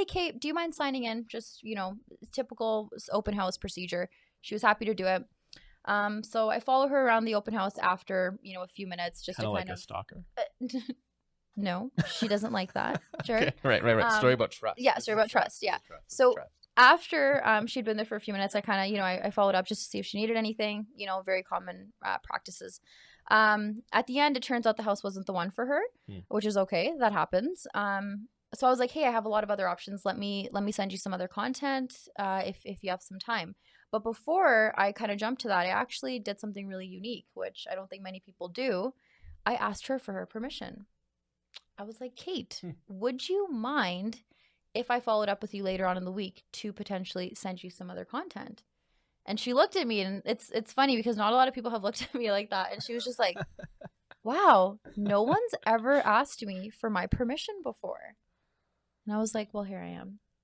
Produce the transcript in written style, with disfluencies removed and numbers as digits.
hey, Kate, do you mind signing in? Just, typical open house procedure. She was happy to do it. So I follow her around the open house after, a few minutes just Kind to of like kind a of. stalker. No, she doesn't like that. Sure. Okay. Right. Story about trust. Yeah, This story is about trust. Yeah. So trust. after she'd been there for a few minutes, I kind of, I followed up just to see if she needed anything, very common practices. At the end, it turns out the house wasn't the one for her, which is okay. That happens. So I was like, hey, I have a lot of other options. Let me send you some other content if you have some time. But before I kind of jumped to that, I actually did something really unique, which I don't think many people do. I asked her for her permission. I was like, Kate, would you mind if I followed up with you later on in the week to potentially send you some other content? And she looked at me, and it's funny because not a lot of people have looked at me like that. And she was just like, wow, no one's ever asked me for my permission before. And I was like, well, here I am.